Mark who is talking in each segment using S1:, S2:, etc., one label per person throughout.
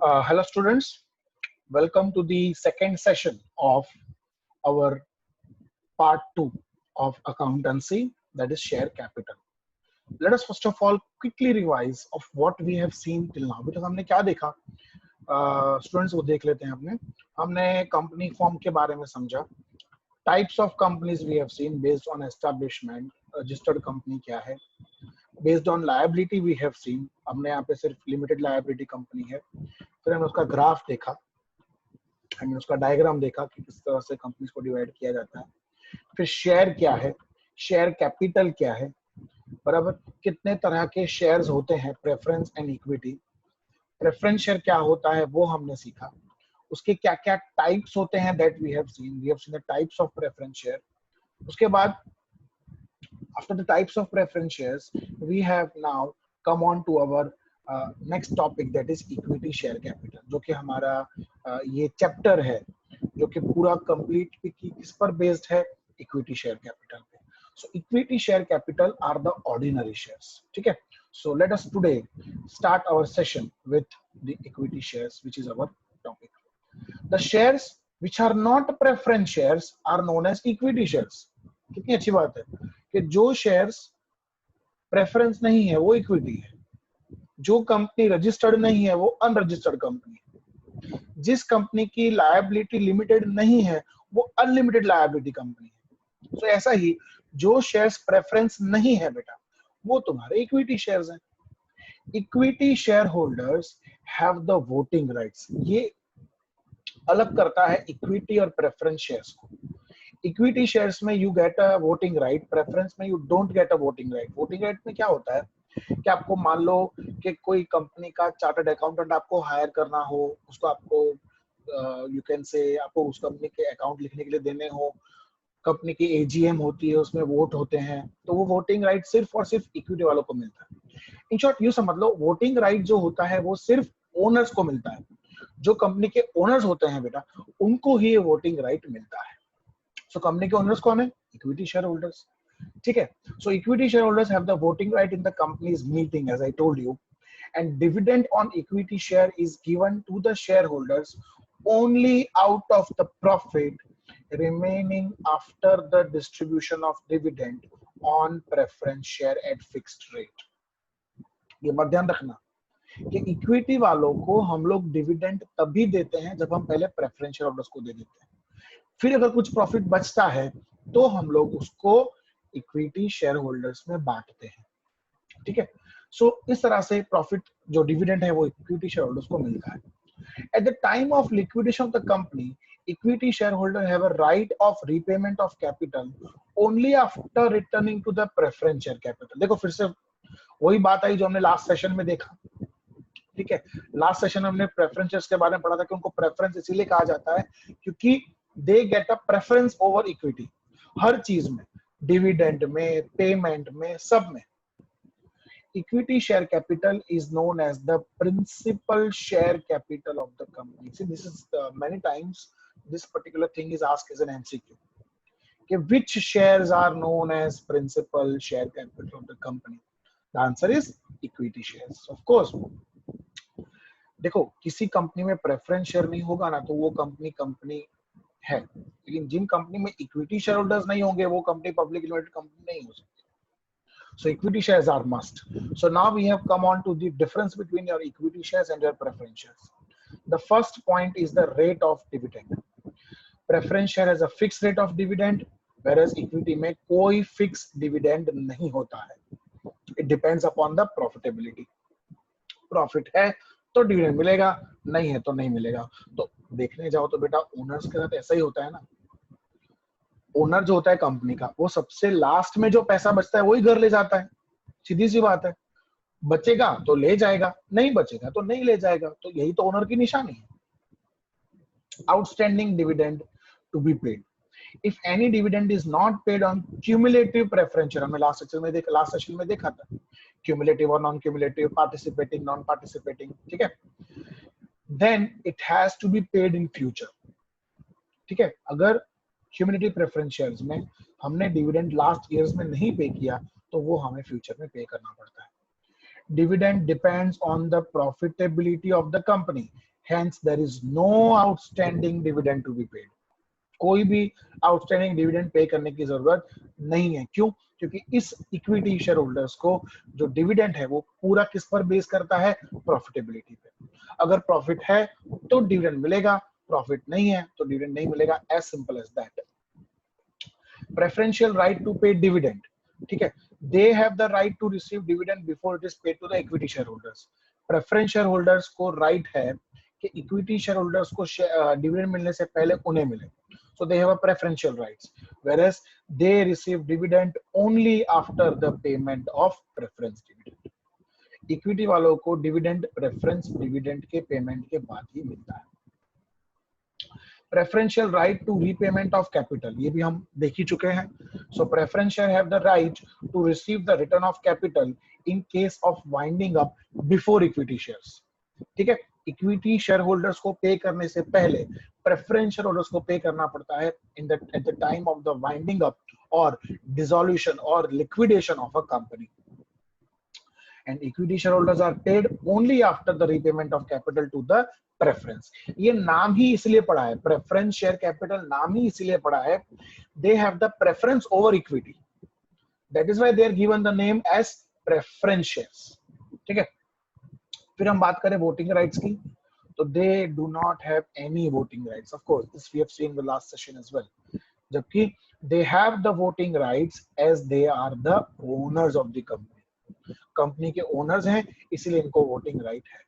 S1: Hello students, welcome to the second session of our part 2 of accountancy, that is share capital. Let us first of all quickly revise of what we have seen till now. because हमने क्या देखा students वो देख लेते हैं। हमने company form के बारे में समझा, types of companies we have seen based on establishment, registered company क्या है, based on liability we have seen, हमने यहाँ पे सिर्फ लिमिटेड लायबिलिटी कंपनी है। फिर हमने उसका ग्राफ देखा, हमने उसका डायग्राम देखा कि किस तरह से कंपनीज को डिवाइड किया जाता है। फिर शेयर क्या है, शेयर कैपिटल क्या है, बराबर, कितने तरह के शेयर्स होते हैं, preference and equity. Preference share क्या होता है वो हमने सीखा, उसके क्या क्या टाइप्स होते हैं, that we have seen the types of preference share. उसके बाद after the types of preference shares we have now come on to our next topic, that is equity share capital, जो कि हमारा ये चैप्टर है जो कि पूरा कंप्लीट किस पर बेस्ड है, इक्विटी शेयर कैपिटल पे। So equity share capital are the ordinary shares, ठीक है। So let us today start our session with the equity shares which is our topic. The shares which are not preference shares are known as equity shares. कितनी अच्छी बात है कि जो shares preference नहीं है वो इक्विटी है, जो कंपनी रजिस्टर्ड नहीं है वो अनरजिस्टर्ड कंपनी है, जिस कंपनी की लायबिलिटी लिमिटेड नहीं है वो अनलिमिटेड लायबिलिटी कंपनी है। तो ऐसा ही जो शेयर्स प्रेफरेंस नहीं है बेटा वो तुम्हारे इक्विटी शेयर्स हैं। Equity share holders have the voting rights. ये अलग करता है इक्विटी और प्रेफरेंस शेयर्स को। इक्विटी शेयर्स में you get a voting right, preference में you don't get a voting right. Voting right में क्या होता है कि आपको मान लो कि कोई कंपनी का चार्टर्ड अकाउंटेंट आपको हायर करना हो, उसको आपको यू कैन से आपको उस कंपनी के अकाउंट लिखने के लिए देने हो, कंपनी की एजीएम होती है, उसमें वोट होते हैं, तो वो वोटिंग राइट सिर्फ और सिर्फ इक्विटी वालों को मिलता है। इन शॉर्ट यू समझ लो वोटिंग राइट जो होता है वो सिर्फ ओनर्स को मिलता है। जो कंपनी के ओनर्स होते हैं बेटा उनको ही वोटिंग राइट मिलता है। सो कंपनी के ओनर्स कौन है? इक्विटी शेयर होल्डर्स, ठीक है। So equity share holders have the voting right in the company's meeting as I told you, and dividend on equity share is given to the share holders only out of the profit remaining after the distribution of dividend on preference share at fixed rate। ये मत ध्यान रखना कि equity वालों को हम लोग dividend तभी देते हैं जब हम पहले प्रेफरेंस शेयर होल्डर्स को दे देते हैं, फिर अगर कुछ प्रॉफिट बचता है तो हम लोग उसको इक्विटी शेयर होल्डर्स में बांटते हैं, ठीक है। सो इस तरह से प्रॉफिट जो डिविडेंड है वो इक्विटी शेयर होल्डर्स को मिलता है। At the time of liquidation of the company, equity shareholder have a right of repayment of capital only after returning to the preference share capital। देखो फिर से वही बात आई जो हमने लास्ट सेशन में देखा, ठीक है। लास्ट सेशन में हमने प्रेफरेंस शेयर्स के बारे में पढ़ा था कि उनको प्रेफरेंस इसीलिए कहा जाता है क्योंकि they get a preference over equity, हर चीज में, डिविडेंड में, पेमेंट में, सब में। Equity share capital is known as the principal share capital of the company। See, this is many times this particular thing is asked as an MCQ. Okay, which shares are known as principal share capital of the company? The answer is equity shares, of course। देखो किसी company में preference share नहीं होगा ना तो वो company है, लेकिन जिन कंपनी में इक्विटी शेयर होल्डर्स नहीं होंगे वो कंपनी पब्लिक लिमिटेड कंपनी नहीं हो सकती। So equity shares are must। So now we have come on to the difference between your equity shares and your preference shares। The first point is the rate of dividend। Preference share has a fixed rate of dividend, whereas equity में कोई fixed dividend नहीं होता है। It depends upon the profitability। Profit है तो dividend मिलेगा, नहीं है तो नहीं मिलेगा। तो देखने जाओ तो बेटा ओनर्स के साथ ऐसा ही होता है ना। ओनर जो होता है कंपनी का वो सबसे लास्ट में जो पैसा बचता है वही घर ले जाता है, सीधी सी बात है। बचेगा तो ले जाएगा, नहीं बचेगा तो नहीं ले जाएगा। तो यही तो ओनर की निशानी है। Outstanding dividend to be paid. If any dividend is not paid on cumulative preference share, हमने लास्ट सेशन में देखा था क्यूमुलेटिव और non cumulative, participating, non participating, ठीक है। Then it has to be paid in future, ठीक है। अगर क्यूमुलेटिव प्रेफरेंस शेयर्स में हमने डिविडेंड लास्ट ईयर्स में नहीं पे किया तो वो हमें फ्यूचर में पे करना पड़ता है। Dividend depends on the profitability of the company Hence there is no outstanding dividend to be paid. कोई भी आउटस्टैंडिंग डिविडेंड पे करने की जरूरत नहीं है. क्यों? क्योंकि इस इक्विटी शेयर होल्डर्स को जो डिविडेंड है वो पूरा किस पर बेस करता है? प्रॉफिटेबिलिटी पे. अगर प्रॉफिट है तो डिविडेंड मिलेगा, प्रॉफिट नहीं है तो डिविडेंड नहीं मिलेगा. As simple as that. Preferential right to pay dividend. ठीक है, they have the right to receive dividend before it is paid to the equity share holders. Preference share holders को right है कि इक्विटी शेयर होल्डर्स को dividend मिलने से पहले उन्हें मिले. So they have a preferential rights, whereas they receive dividend only after the payment of preference dividend. Equity वालों को dividend preference dividend के payment के बाद ही मिलता है. Preferential right to repayment of capital, ये भी हम देख ही चुके हैं. So preference share have the right to receive the return of capital in case of winding up before equity shares. ठीक है, इक्विटी शेयर होल्डर्स को पे करने से पहले प्रेफरेंस शेयर होल्डर्स को पे करना पड़ता है at the time of the winding up और डिसॉल्यूशन और liquidation of a company. And equity share holders are paid only after the repayment of capital to the preference. ये नाम ही इसलिए पड़ा है, प्रेफरेंस शेयर कैपिटल नाम ही इसलिए पड़ा है, they have the preference over equity. That is why they are given the name as preference shares. ठीक है, फिर हम बात करें वोटिंग राइट्स की, तो they do not have any voting rights. Of course this we have seen the last session as well. जबकि they have the voting rights as they are the owners of the company. Company के owners हैं इसलिए इनको voting right है.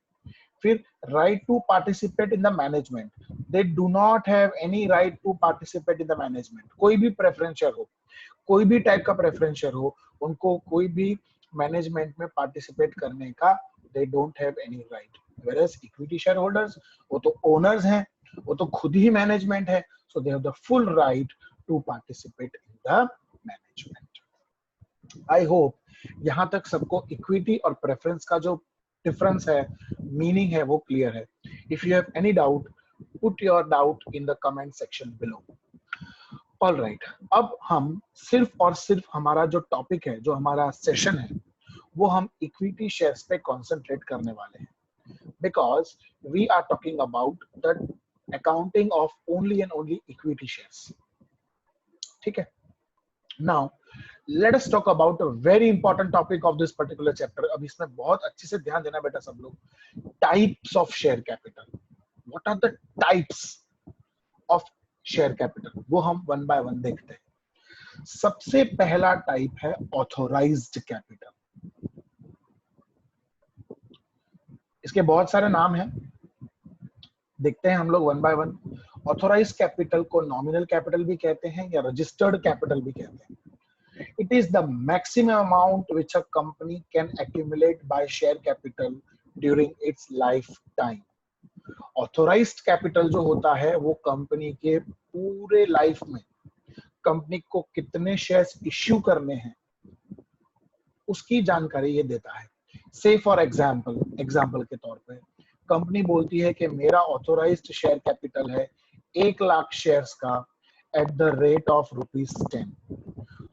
S1: फिर right to participate in the management. They do not have any right to participate in the management. कोई भी preference share हो, कोई भी टाइप का प्रेफरेंस शेयर हो, उनको कोई भी मैनेजमेंट में पार्टिसिपेट करने का they don't have any right. Whereas equity shareholders, वो तो owners हैं, वो तो खुद ही management है, so they have the full right to participate in the management. I hope यहाँ तक सबको equity और preference का जो difference है, meaning है, वो clear है. If you have any doubt, put your doubt in the comment section below. All right, अब हम सिर्फ और सिर्फ हमारा जो topic है, जो हमारा session है, वो हम इक्विटी शेयर्स पे कंसंट्रेट करने वाले हैं, because we are talking about the accounting of only and only equity shares. ठीक है, now let us talk about a very important topic of this particular chapter. अब इसमें बहुत अच्छे से ध्यान देना बेटा सब लोग. Types of share capital. What are the types of share capital, वो हम वन बाय वन देखते हैं. सबसे पहला टाइप है ऑथोराइज्ड कैपिटल. इसके बहुत सारे नाम हैं, देखते हैं हम लोग one by one. Authorise capital को नॉमिनल कैपिटल भी कहते हैं या रजिस्टर्ड कैपिटल भी कहते हैं. It is the maximum amount which a company can accumulate by share capital during its life time. Authorised capital जो होता है वो कंपनी के पूरे लाइफ में कंपनी को कितने शेयर्स इश्यू करने हैं उसकी जानकारी ये देता है. से फॉर एग्जाम्पल के तौर पे कंपनी बोलती है कि मेरा ऑथोराइज्ड शेयर कैपिटल है 1 लाख शेयर्स का at the rate of ₹10.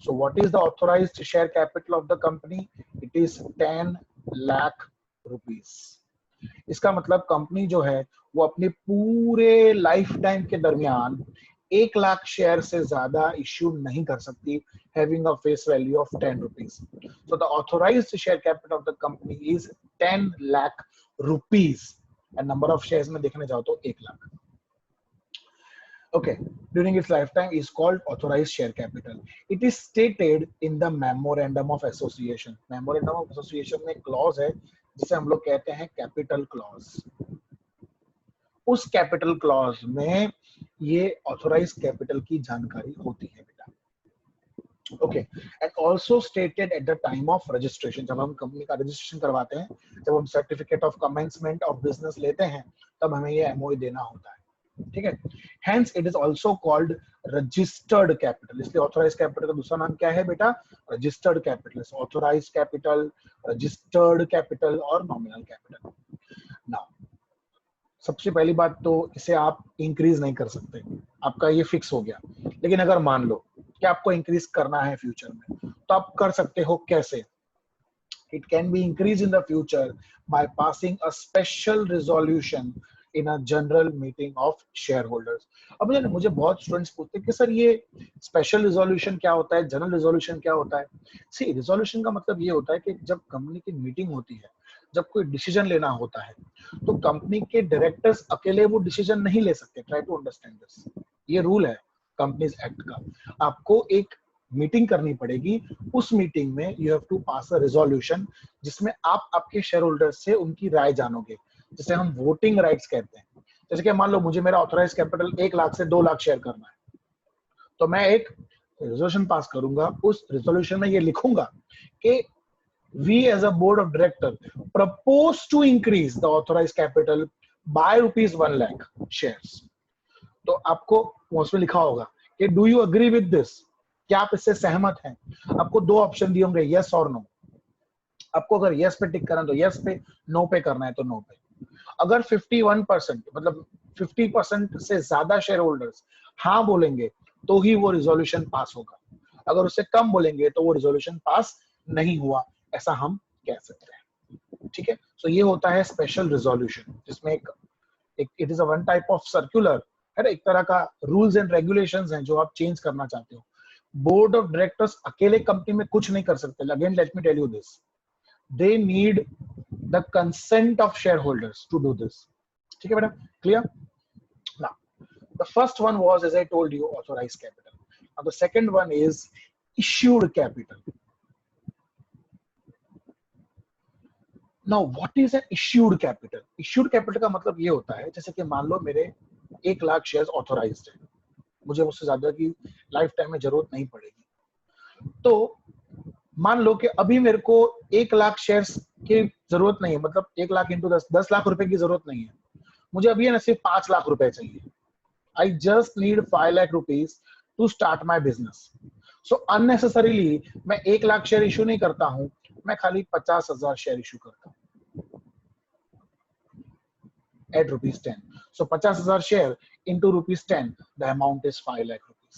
S1: So what is the authorised share capital of the company? It is 10 lakh rupees. इसका मतलब कंपनी जो है वो अपने पूरे लाइफ टाइम के दरमियान 1 लाख शेयर से ज्यादा इश्यू नहीं कर सकती, having a face value of 10 rupees. So the authorized share capital of the company is 10 lakh rupees. And number of shares में देखने जाओ तो 1 lakh. Okay, during its lifetime is called authorized share capital. It is stated in the memorandum of association. Memorandum of association में clause है जिसे हम लोग कहते हैं capital clause. उस कैपिटल क्लॉज में ये ऑथोराइज कैपिटल की जानकारी होती है बेटा. Okay, and also stated eight the time of registration. जब हम कंपनी का रजिस्ट्रेशन करवाते हैं, जब हम certificate of commencement of business लेते हैं, तब हमें ये एमओयू देना होता है. ठीक है, hence it is also called registered capital. इसलिए ऑथोराइज कैपिटल का दूसरा नाम क्या है बेटा? Registered capital. Authorise capital, registered capital और नॉमिनल कैपिटल. नाउ सबसे पहली बात तो इसे आप इंक्रीज नहीं कर सकते, आपका ये फिक्स हो गया. लेकिन अगर मान लो कि आपको इंक्रीज करना है फ्यूचर में, तो आप कर सकते हो. कैसे? It can be increase in the future by passing a special resolution in a general meeting of share holders. अब मुझे बहुत स्टूडेंट्स पूछते हैं कि सर ये स्पेशल रिजोल्यूशन क्या होता है, जनरल रिजोल्यूशन क्या होता है। सी, रिजोल्यूशन का मतलब ये होता है कि जब कंपनी की मीटिंग होती है, जब कोई डिसीजन लेना होता है, तो कंपनी के डायरेक्टर्स अकेले वो डिसीजन नहीं ले सकते। ट्राई टू अंडरस्टैंड दिस, ये रूल है कंपनीज एक्ट का। आपको एक मीटिंग करनी पड़ेगी, उस मीटिंग में you have to pass a resolution जिसमें आप आपके शेयर होल्डर्स से उनकी राय जानोगे, जिसे हम वोटिंग राइट्स कहते हैं। जैसे कि मान लो मुझे मेरा ऑथराइज कैपिटल 1 लाख से 2 लाख शेयर करना है, तो मैं एक रिजोल्यूशन पास करूंगा। उस रिजोल्यूशन में ये लिखूंगा कि we as a board of director propose to increase the authorized capital by rupees 1 lakh shares। तो आपको उसमें लिखा होगा कि do you agree with this, क्या आप इससे सहमत हैं। आपको दो ऑप्शन दिए होंगे, यस और नो। आपको अगर यस पे टिक करना है तो यस पे, नो पे करना है तो नो पे। अगर 51% मतलब 50% से ज्यादा शेयर होल्डर्स हाँ बोलेंगे तो ही वो रिजोल्यूशन पास होगा। अगर उससे कम बोलेंगे तो वो रिजोल्यूशन पास नहीं हुआ, ऐसा हम कह सकते हैं। ठीक है, सो ये होता है स्पेशल रिजोल्यूशन, जिसमें एक it is a one type of circular है, एक तरह का रूल्स एंड रेगुलेशंस हैं जो आप चेंज करना चाहते हो। बोर्ड ऑफ डायरेक्टर्स अकेले कंपनी में कुछ नहीं कर सकते। Again let me tell you this, they need the consent of share holders to do this. ठीक है बेटा, clear? Now the first one was, as I told you, authorised capital. Now the second one is issued capital. Now what is an issued capital? Issued capital का मतलब ये होता है, जैसे कि मान लो मेरे 1 लाख शेयर्स ऑथराइज्ड है, मुझे उससे ज्यादा की लाइफ टाइम में जरूरत नहीं पड़ेगी। तो मान लो कि अभी मेरे को 1 लाख शेयर्स की जरूरत नहीं है, मतलब 1 लाख इंटू 10 लाख रुपए की जरूरत नहीं है। मुझे अभी है ना सिर्फ 5 लाख रुपए चाहिए। I just need 5 lakh rupees to start my business. So unnecessarily मैं 1 लाख शेयर इशू नहीं करता हूं, मैं खाली 50,000 शेयर इशू करता हूं at rupees 10. So 50,000 share into rupees 10, the amount is 5 lakh rupees.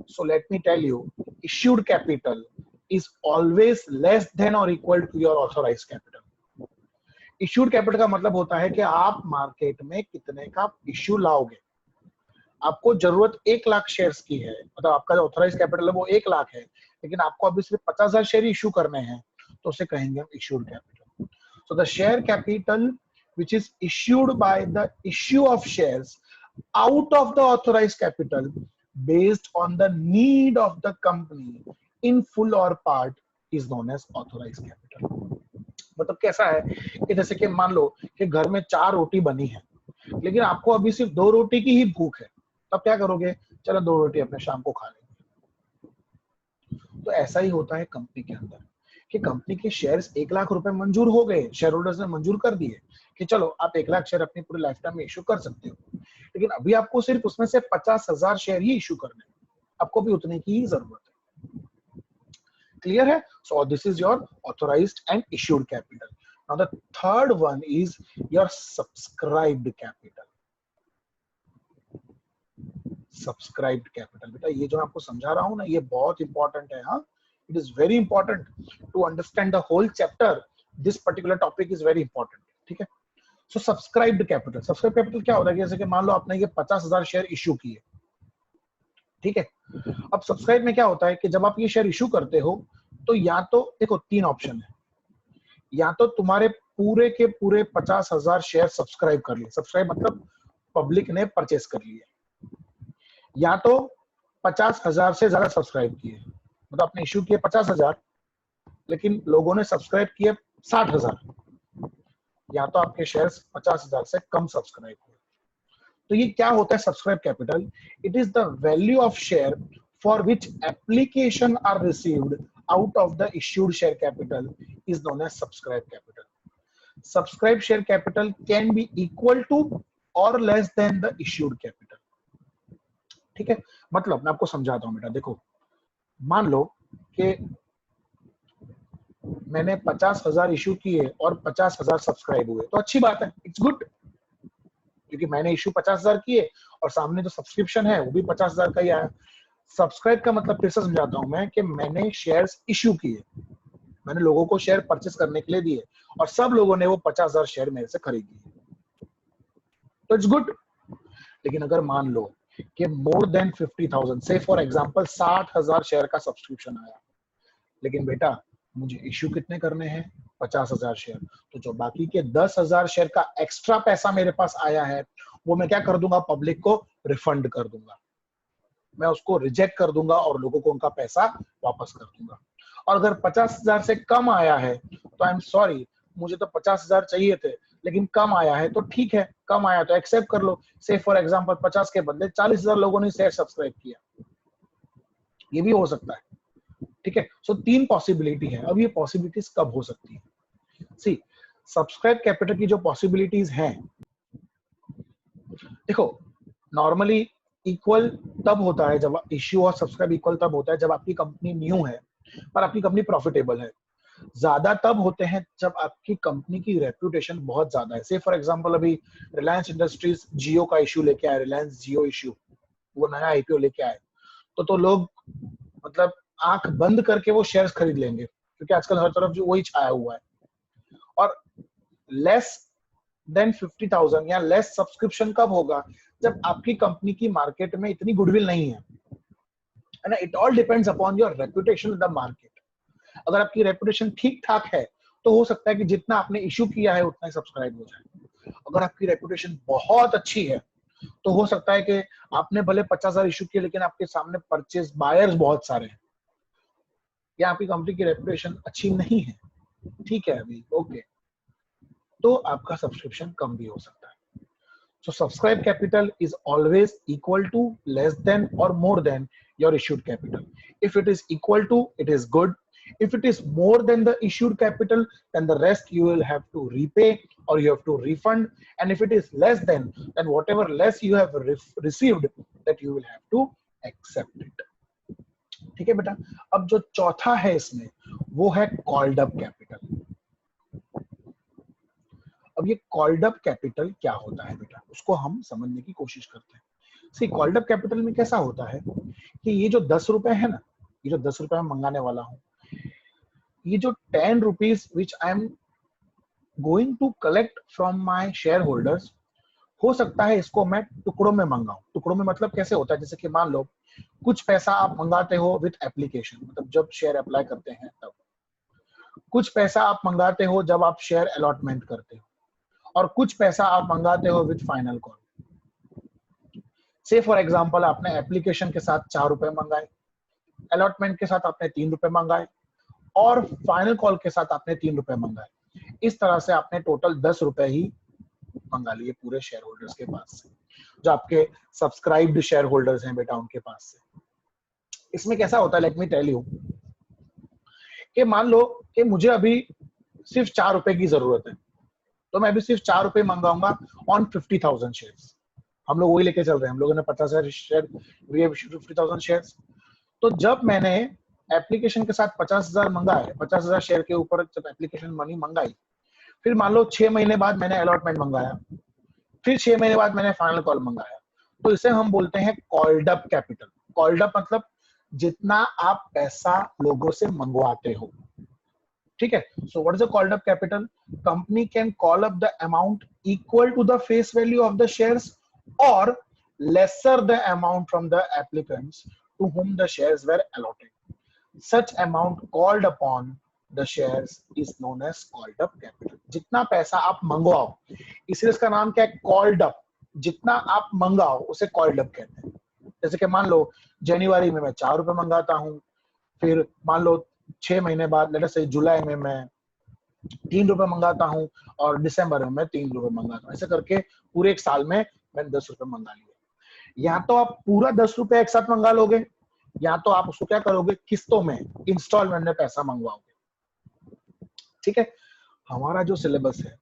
S1: So let me tell you, issued capital is always less than or equal to your authorized capital. Issued capital का मतलब होता है कि आप market में कितने का issue लाओगे। आपको जरूरत 1 लाख शेयर्स की है, मतलब आपका जो ऑथराइज कैपिटल है वो 1 लाख है, लेकिन आपको अभी सिर्फ 50,000 शेयर इशू करने हैं, तो उसे कहेंगे हम issued capital. So the share capital which is issued by the issue of shares out of the authorized capital based on the need of the company in full or part is known as authorized capital। मतलब कैसा है कि जैसे कि मान लो कि घर में 4 रोटी बनी है, लेकिन आपको अभी सिर्फ 2 रोटी की ही भूख है, तब क्या करोगे? चलो 2 रोटी अपने शाम को खा लेंगे। तो ऐसा ही होता है कंपनी के अंदर कि कंपनी के शेयर्स 1 लाख रुपए मंजूर हो गए, शेयर होल्डर्स ने मंजूर कर दिए कि चलो आप 1 लाख शेयर अपनी पूरी लाइफ टाइम में इशू कर सकते हो, लेकिन अभी आपको सिर्फ उसमें से 50,000 शेयर ही इशू करने हैं, आपको भी उतने की ही जरूरत है। क्लियर है? So this is your authorised and issued capital. Now the third one is your subscribed capital. Subscribed capital, बेटा ये जो मैं आपको समझा रहा हूं ना, ये बहुत इंपॉर्टेंट है। हाँ, it is very important to understand the whole chapter. This particular topic is very important. ठीक है? So subscribed capital, subscribed capital क्या होता है? जैसे कि मान लो आपने ये 50,000 शेयर इशू किए, ठीक है? अब सब्सक्राइब में क्या होता है कि जब आप ये शेयर इशू करते हो, तो या तो देखो 3 ऑप्शन है, या तो तुम्हारे पूरे के पूरे 50,000 शेयर सब्सक्राइब कर लिए, सब्सक्राइब मतलब पब्लिक ने परचेस कर लिए, या तो 50,000 से ज्यादा सब्सक्राइब किए, मतलब आपने इशू किए 50,000 लेकिन लोगों ने सब्सक्राइब किए 60,000, या तो आपके शेयर्स 50,000 से कम सब्सक्राइब हुए। तो ये क्या होता है subscribe capital? It is the value of share for which application are received out of the issued share capital is known as subscribe capital. Subscribe share capital can be equal to और less than the issued capital. ठीक है, मतलब मैं आपको समझाता हूं बेटा। देखो, मान लो कि मैंने 50,000 इशू किए और 50,000 सब्सक्राइब हुए, तो अच्छी बात है, इट्स गुड, क्योंकि मैंने इशू 50,000 किए और सामने जो सब्सक्रिप्शन है वो भी 50,000 का ही आया। सब्सक्राइब का मतलब फिर से समझाता हूं मैं कि मैंने शेयर्स इशू किए, मैंने लोगों को शेयर परचेस करने के लिए दिए और सब लोगों ने वो 50,000 शेयर मेरे से खरीद लिए। तो इट्स गुड। लेकिन अगर मान लो कि मोर देन 50,000 से फॉर एग्जांपल 60,000 शेयर का सब्सक्रिप्शन आया, लेकिन बेटा मुझे इश्यू कितने करने हैं, 50,000 शेयर, तो जो बाकी के 10,000 शेयर का एक्स्ट्रा पैसा मेरे पास आया है वो मैं क्या कर दूंगा, पब्लिक को रिफंड कर दूंगा, मैं उसको रिजेक्ट कर दूंगा और लोगों को उनका पैसा वापस कर दूंगा। और अगर 50,000 से कम आया है तो आई एम सॉरी, मुझे तो 50,000 चाहिए थे लेकिन कम आया है तो ठीक है, कम आया तो एक्सेप्ट कर लो। से फॉर एग्जांपल 50 के बदले 40,000 लोगों ने शेयर सब्सक्राइब किया, ये भी हो सकता है। ठीक है, सो 3 पॉसिबिलिटी है। अब ये पॉसिबिलिटीज कब हो सकती है, सी सब्सक्राइब कैपिटल की जो पॉसिबिलिटीज हैं, देखो नॉर्मली इक्वल तब होता है जब इश्यू और सब्सक्राइब इक्वल तब होता है जब आपकी कंपनी न्यू है पर आपकी कंपनी प्रॉफिटेबल है। ज्यादा तब होते हैं जब आपकी कंपनी की रेपुटेशन बहुत ज्यादा है। से फॉर एग्जांपल अभी रिलायंस इंडस्ट्रीज जियो का इश्यू लेके आए, रिलायंस जियो इश्यू, वो नया आईपीओ लेके आए, तो लोग मतलब आंख बंद करके वो शेयर्स खरीद लेंगे क्योंकि आजकल हर तरफ जो वही छाया हुआ है। और लेस देन 50,000 या लेस सब्सक्रिप्शन कब होगा, जब आपकी कंपनी की मार्केट में इतनी गुडविल नहीं है ना। It all depends upon your reputation in the market. अगर आपकी रेपुटेशन ठीक ठाक है तो हो सकता है कि जितना आपने इश्यू किया है उतना ही सब्सक्राइब हो जाए। अगर आपकी रेपुटेशन बहुत अच्छी है तो हो सकता है कि आपने भले 50,000 इश्यू किए लेकिन आपके सामने परचेज बायर्स बहुत सारे हैं, या आपकी कंपनी की रेपुटेशन अच्छी नहीं है, ठीक है अभी ओके, तो आपका सब्सक्रिप्शन कम भी हो सकता है। So subscribe capital is always equal to, less than or more than your issued capital. If it is equal to, it is good. If it is more than the issued capital, then the rest you will have to repay or you have to refund. And if it is less than, then whatever less you have received, that you will have to accept it. ठीक है बेटा। अब जो चौथा है इसमें वो है कॉल्ड अप कैपिटल। अब ये कॉल्ड अप कैपिटल क्या होता है बेटा, उसको हम समझने की कोशिश करते हैं। सी कॉल्ड अप कैपिटल में कैसा होता है कि ये जो 10 रुपए है ना, ये जो 10 रुपए मैं मंगाने वाला हूँ, ये जो 10 rupees which I am going to collect from my share holders, हो सकता है इसको मैं टुकड़ों में मंगाऊं। टुकड़ों में मतलब कैसे होता है, जैसे कि मान लो कुछ पैसा आप मंगाते हो विथ एप्लीकेशन, मतलब जब शेयर अप्लाई करते हैं तब, कुछ पैसा आप मंगाते हो जब आप शेयर अलॉटमेंट करते हो, और कुछ पैसा आप मंगाते हो विद फाइनल कॉल। से फॉर एग्जांपल आपने एप्लीकेशन के साथ 4 रुपए मंगाए, अलॉटमेंट के साथ आपने 3 रुपए मंगाए, और फाइनल कॉल के साथ आपने 3 रुपए मंगाए। इस तरह से आपने टोटल 10 रुपए ही मंगा लिए पूरे शेयर होल्डर्स के पास से, जो आपके सब्सक्राइब्ड शेयर होल्डर्स हैं बेटा उनके पास से। इसमें कैसा होता है, लेट मी टेल यू, कि मान लो कि मुझे अभी सिर्फ 4 रुपए की जरूरत है, तो मैं अभी सिर्फ 4 रुपए मंगाऊंगा ऑन 50,000 शेयर्स। हम लोग वही लेके चल रहे हैं, हम लोगों ने 50,000 शेयर, वी हैव 50,000 शेयर्स। तो जब मैंने एप्लीकेशन के साथ 50,000 मंगाए, 50,000 शेयर के ऊपर जब एप्लीकेशन मनी मंगाई, फिर मान लो 6 महीने बाद मैंने अलॉटमेंट मंगाया, फिर 6 महीने बाद मैंने फाइनल कॉल मंगाया, तो इसे हम बोलते हैं called up capital. Called up मतलब जितना आप पैसा लोगों से मंगवाते हो, ठीक है। So what is a called up capital? Company can call up the amount equal to the face value of the shares और lesser the amount from the applicants to whom the shares were allotted. Such amount called upon the shares is known as called up capital. जितना पैसा आप मंगवाओ, इसलिए इसका नाम क्या है, called up. जितना आप मंगाओ उसे कॉल्ड अप कहते हैं। जैसे कि मान लो जनवरी में मैं 4 रुपए मंगाता हूँ, फिर मान लो 6 महीने बाद लेट अस से जुलाई में मैं 3 रुपए मंगाता हूँ, और दिसंबर में मैं 3 रुपए मंगाता हूँ। ऐसे करके पूरे एक साल में मैंने 10 रुपए मंगा लिए। या तो आप पूरा 10 रुपए एक साथ मंगा लोगे, या तो आप उसको क्या करोगे, किस्तों में, इंस्टॉलमेंट में पैसा मंगवाओगे। ठीक है, हमारा जो सिलेबस है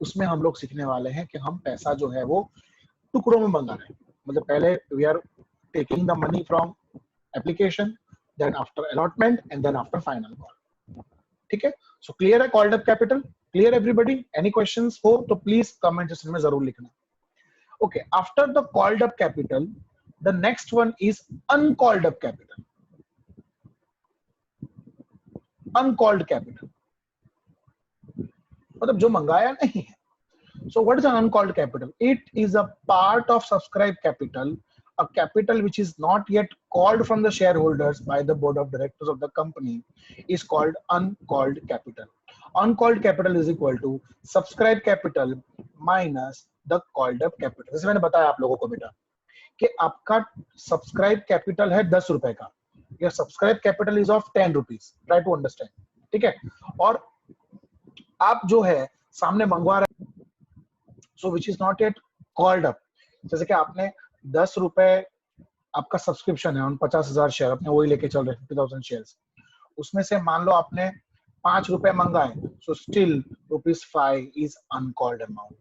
S1: उसमें हम लोग सीखने वाले हैं कि हम पैसा जो है वो टुकड़ों में मंगा रहे हैं। मतलब पहले we are taking the money from application, then after allotment and then after final call. ठीक है, सो क्लियर है called up capital? Clear everybody? Any questions हो तो प्लीज कमेंट सेक्शन में जरूर लिखना। Okay, after the called up capital, the next one is uncalled up capital. Uncalled capital मतलब जो मंगाया नहीं है। So what is an uncalled capital? It is a part of subscribed capital, a capital which is not yet called from the shareholders by the board of directors of the company is called uncalled capital. Uncalled capital is equal to subscribed capital minus the called up capital. जैसे मैंने बताया आप लोगों को बेटा कि आपका subscribe capital है 10 रुपए का, या subscribe capital is of 10 rupees, try to understand, ठीक है। और आप जो है सामने मंगवा रहे, so which is not yet called up. जैसे कि आपने 10 रुपए आपका सब्सक्रिप्शन है, उन 50,000 शेयर अपने वही लेके चल रहे 50,000 शेयर्स, उसमें से मान लो आपने 5 रुपए मंगाए, so still ₹5 is uncalled amount,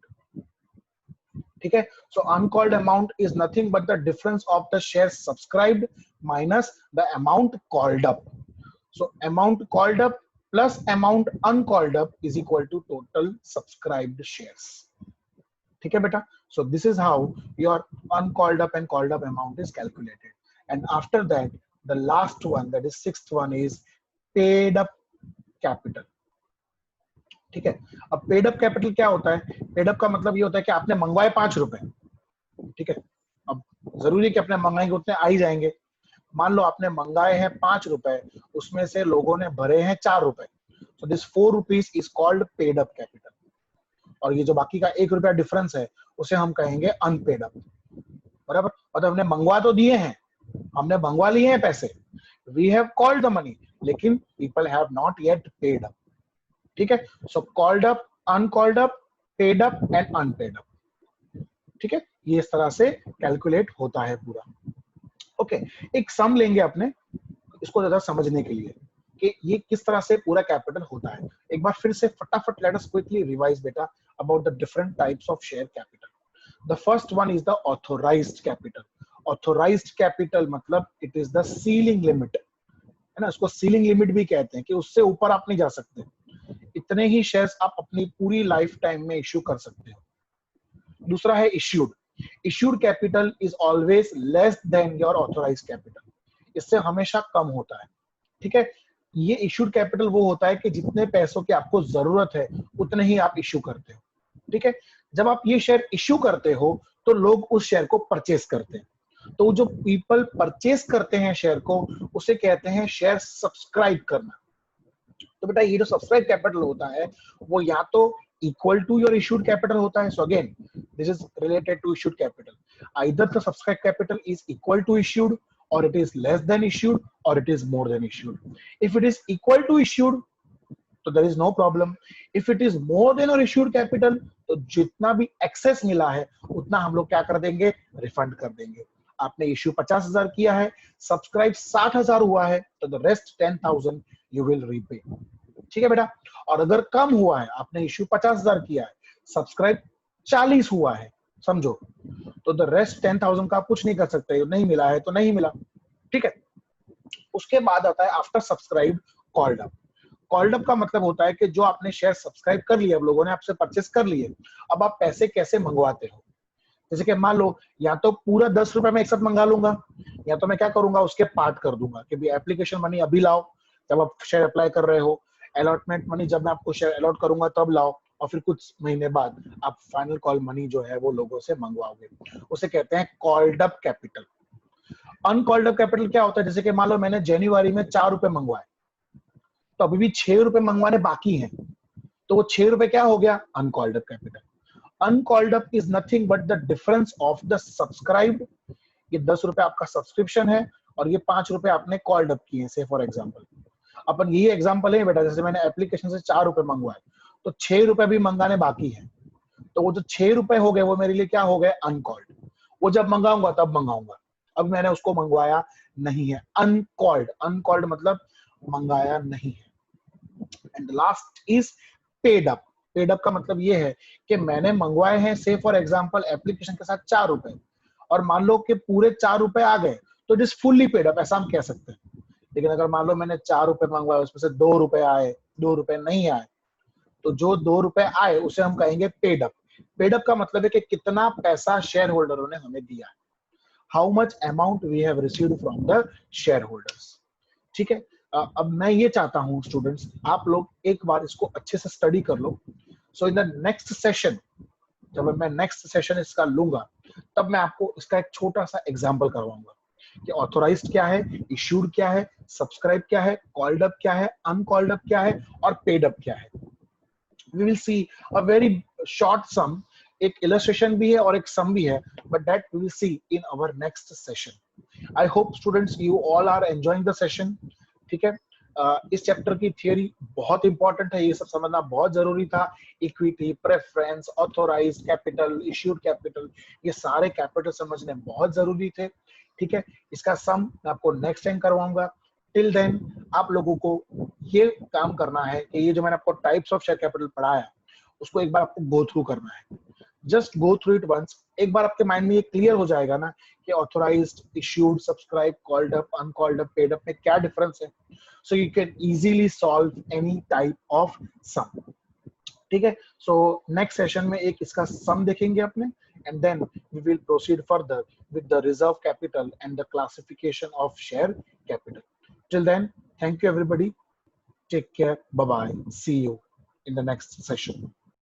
S1: ठीक है। So uncalled amount is nothing but the difference of the share subscribed minus the amount called up. So amount called up plus amount uncalled up is equal to total subscribed shares, ठीक है बेटा। So this is how your uncalled up and called up amount is calculated, and after that the last one, that is sixth one, is paid up capital, ठीक है। अब paid up capital क्या होता है? paid up का मतलब ये होता है कि आपने मंगवाए 5 रुपए, ठीक है। अब जरूरी है कि अपने मंगाएंगे उतने आ ही जाएंगे। मान लो आपने मंगाए हैं 5 रुपए, उसमें से लोगों ने भरे हैं 4 रुपए, so this 4 rupees is called paid up capital, और ये जो बाकी का 1 रुपया डिफरेंस है उसे हम कहेंगे अनपेड अप, बराबर। मतलब हमने मंगवा तो दिए हैं, हमने मंगवा लिए हैं पैसे, we have called the money, लेकिन people have not yet paid up, ठीक है। So called up, uncalled up, paid up and unpaid up, ठीक है। ये इस तरह से कैलकुलेट होता है पूरा। ओके, एक सम लेंगे अपने इसको ज्यादा समझने के लिए कि ये किस तरह से पूरा कैपिटल होता है। एक बार फिर से फटाफट लेट अस क्विकली रिवाइज बेटा about the different types of share capital. The first one is the authorised capital. Authorised capital मतलब it is the ceiling limit, है ना, उसको सीलिंग लिमिट भी कहते हैं कि उससे ऊपर आप नहीं जा सकते, इतने ही शेयर्स आप अपनी पूरी लाइफ टाइम में इश्यू कर सकते हो। दूसरा है issued. Issued capital is always less than your authorised capital, इससे हमेशा कम होता है, ठीक है। ये इश्यूड कैपिटल वो होता है कि जितने पैसों की आपको जरूरत है उतने ही आप इश्यू करते हो, ठीक है। जब आप ये शेयर इश्यू करते हो तो लोग उस शेयर को परचेस करते हैं, तो जो पीपल परचेस करते हैं शेयर को उसे कहते हैं शेयर सब्सक्राइब करना। तो बेटा ये जो सब्सक्राइब कैपिटल होता है वो या तो equal to your issued capital होता है, so again this is related to issued capital, either the subscribed capital is equal to issued or it is less than issued or it is more than issued. If it is equal to issued तो there is no problem. If it is more than your issued capital तो जितना भी excess मिला है उतना हम लोग क्या कर देंगे, रिफंड कर देंगे। आपने इश्यू 50,000 किया है, सब्सक्राइब 60,000 हुआ है, तो the rest 10,000 you will repay, ठीक है बेटा। और अगर कम हुआ है, आपने इश्यू 50,000 किया है, सब्सक्राइब 40 हुआ है, समझो, तो द रेस्ट 10,000 का आप कुछ नहीं कर सकते, नहीं मिला है तो नहीं मिला, ठीक है। उसके बाद आता है after subscribe called up. Called up का मतलब होता है कि जो आपने शेयर सब्सक्राइब कर लिए, अब लोगों ने आपसे परचेस कर लिए, अब आप पैसे कैसे मंगवाते हो। जैसे कि मान लो या तो पूरा 10 रुपए में एक साथ मंगा लूंगा, या तो मैं क्या करूंगा उसके पार्ट कर दूंगा कि एप्लीकेशन मनी अभी लाओ जब आप शेयर अप्लाई कर रहे हो, अलॉटमेंट मनी जब मैं आपको शेयर अलॉट करूंगा तब लाओ, और फिर कुछ महीने बाद आप फाइनल कॉल मनी जो है वो लोगों से मंगवाओगे, उसे कहते हैं called up capital. Uncalled up capital क्या होता है, जैसे कि मान लो मैंने जनवरी में 4 रुपए मंगवाए, तो अभी भी 6 रुपए मंगवाने बाकी हैं, तो वो 6 रुपए क्या हो गया, uncalled up capital. Uncalled up is nothing but the difference of the subscribed. ये 10 रुपए आपका सब्सक्रिप्शन है और ये 5 रुपए आपने कॉल्ड अप किए, से फॉर एग्जांपल अपन यही एग्जांपल है बेटा, जैसे मैंने एप्लीकेशन से 4 रुपए मंगवाए तो 6 रुपए भी मंगाने बाकी हैं, तो वो जो 6 रुपए हो गए वो मेरे लिए क्या हो गए, अनकॉल्ड। वो जब मंगाऊंगा तब मंगाऊंगा, अब मैंने उसको मंगवाया नहीं है, अनकॉल्ड। अनकॉल्ड मतलब मंगाया नहीं है। And last is paid up. Paid up का मतलब ये है कि मैंने मंगवाए हैं, से फॉर एग्जांपल एप्लीकेशन के साथ 4 रुपए, और मान लो कि पूरे 4 रुपए आ गए तो it is fully paid up, ऐसा हम कह सकते हैं। लेकिन अगर मान लो मैंने 4 रुपए मंगवाए, उसमें से 2 रुपए आए, 2 रुपए नहीं आए, तो जो 2 रुपए आए उसे हम कहेंगे पेड अप। पेड अप का मतलब है कि कितना पैसा शेयर होल्डरों ने हमें दिया है, how much amount we have received from the share holders, ठीक है। अब मैं ये चाहता हूं स्टूडेंट्स, आप लोग एक बार इसको अच्छे से स्टडी कर लो, सो इन द नेक्स्ट सेशन जब मैं नेक्स्ट सेशन इसका लूंगा तब मैं आपको इसका एक छोटा सा एग्जांपल करवाऊंगा कि ऑथोराइज्ड क्या है, इश्यूड क्या है, सब्सक्राइब क्या है, कॉल्ड अप क्या है, अनकॉल्ड अप क्या है और पेड अप क्या है. We will see a very short sum. एक illustration भी है और एक sum भी है, but that we will see in our next session. I hope students you all are enjoying the session. ठीक है. इस चैप्टर की थियोरी बहुत इंपॉर्टेंट है, ये सब समझना बहुत जरूरी था. Equity, preference, authorised capital, issued capital, ये सारे कैपिटल समझने बहुत जरूरी थे. ठीक है. इसका सम मैं आपको नेक्स्ट टाइम करवाऊंगा. टिल देन आप लोगों को ये काम करना है कि ये जो मैंने आपको टाइप्स ऑफ शेयर कैपिटल पढ़ाया उसको एक बार आपको गो थ्रू करना है. Just go through it once. एक बार आपके माइंड में ये क्लियर हो जाएगा ना कि authorised, issued, subscribe, called up, uncalled up, paid up में क्या डिफरेंस है. So you can easily solve any type of sum. ठीक है. सो नेक्स्ट सेशन में एक इसका सम देखेंगे अपने, and then we will proceed further with the reserve capital and the classification of share capital. Till then, thank you everybody. Take care. Bye bye. See you in the next session.